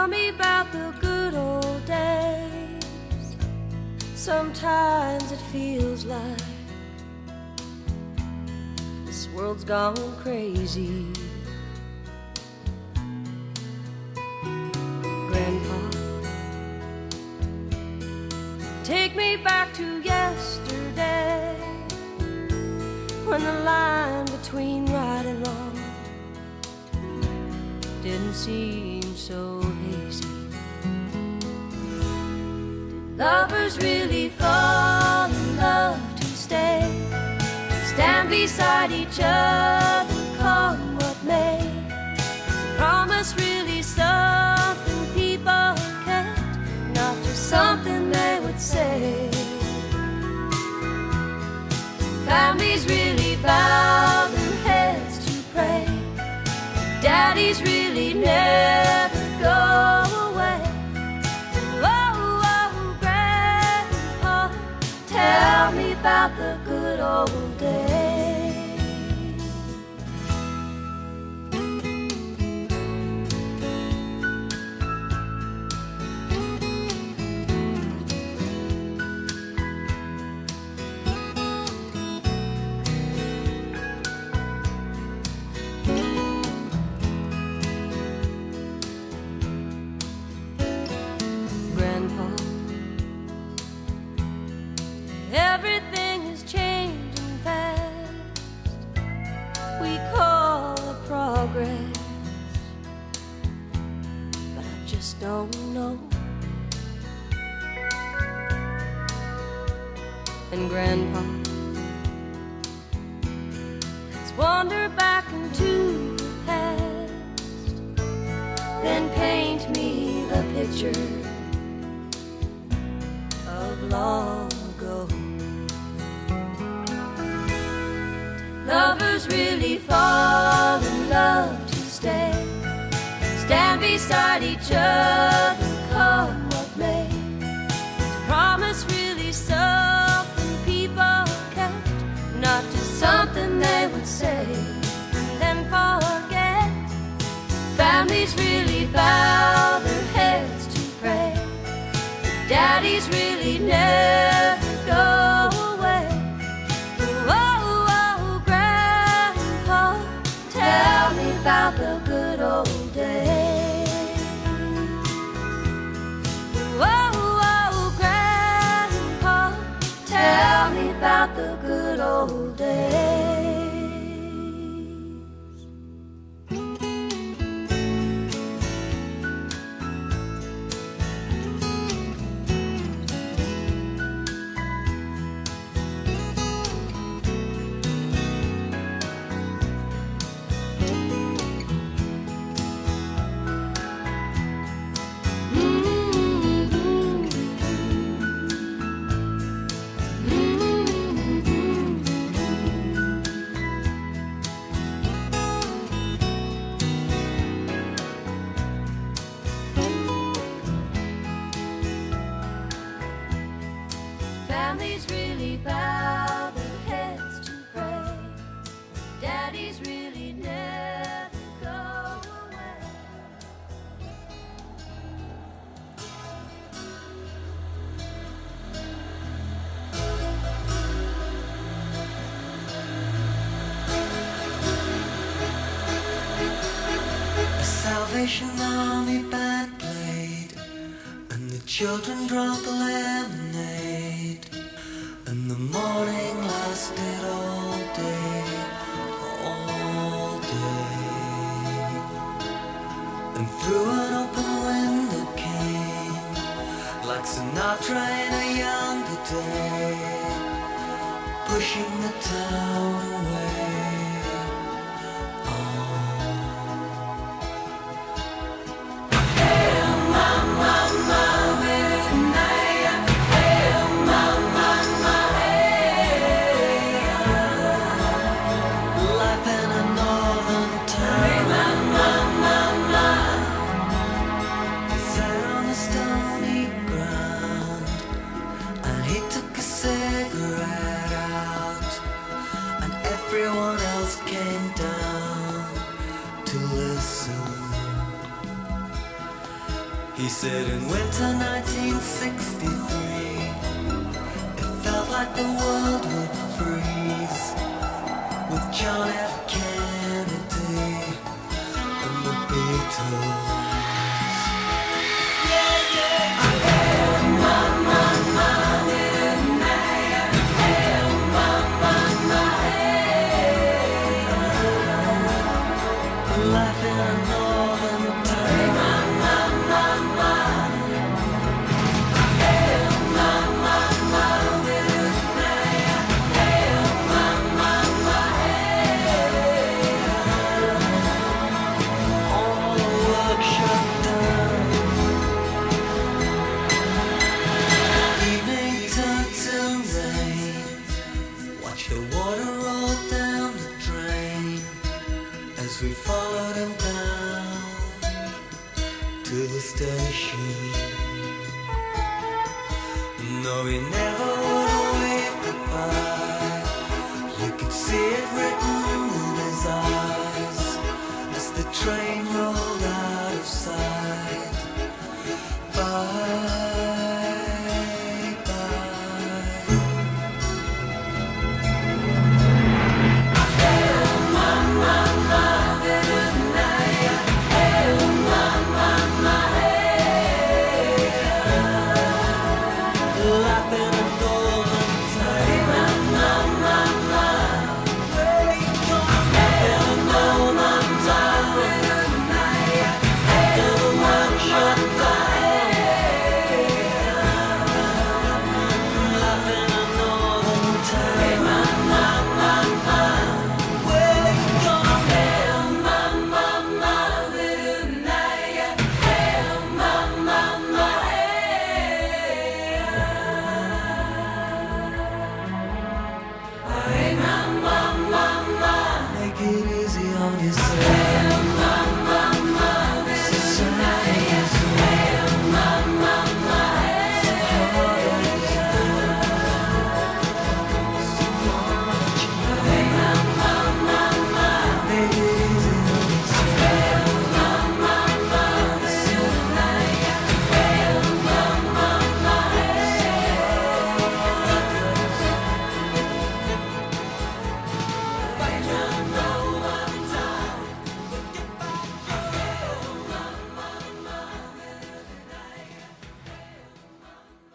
Tell me about the good old days. Sometimes it feels like this world's gone crazy. Grandpa, take me back to yesterday, when the line between right and wrong didn't seem so hazy. Did lovers really fall in love to stay and stand beside each other, come what may? Is a promise really something people kept, not just something they would say? Families really bow their heads to pray. Daddies really never go away. Oh, oh, Grandpa, tell me about the good old days. Everything is changing fast. We call it progress, but I just don't know. And Grandpa, let's wander back into the past, then paint me the picture of long ago. Lovers really fall in love to stay, stand beside each other, come what may? Is a promise really something people kept, not just something they would say and then forget? Families really bow their heads to pray. Daddies really never go away. Tell me about the good old days. Oh, oh, Grandpa, tell me about the good old days. Families really bow their heads to pray. Daddies really never go away. The Salvation Army band played, and the children drank the lemonade, and the morning lasted all day, all day. And through an open window came, like Sinatra in a younger day, pushing the town away. Cigarette out, and everyone else said in winter 1963, it felt like the world would freeze with John F. Kennedy and the Beatles. The water rolled down the drain as we followed him down to the station. No, he never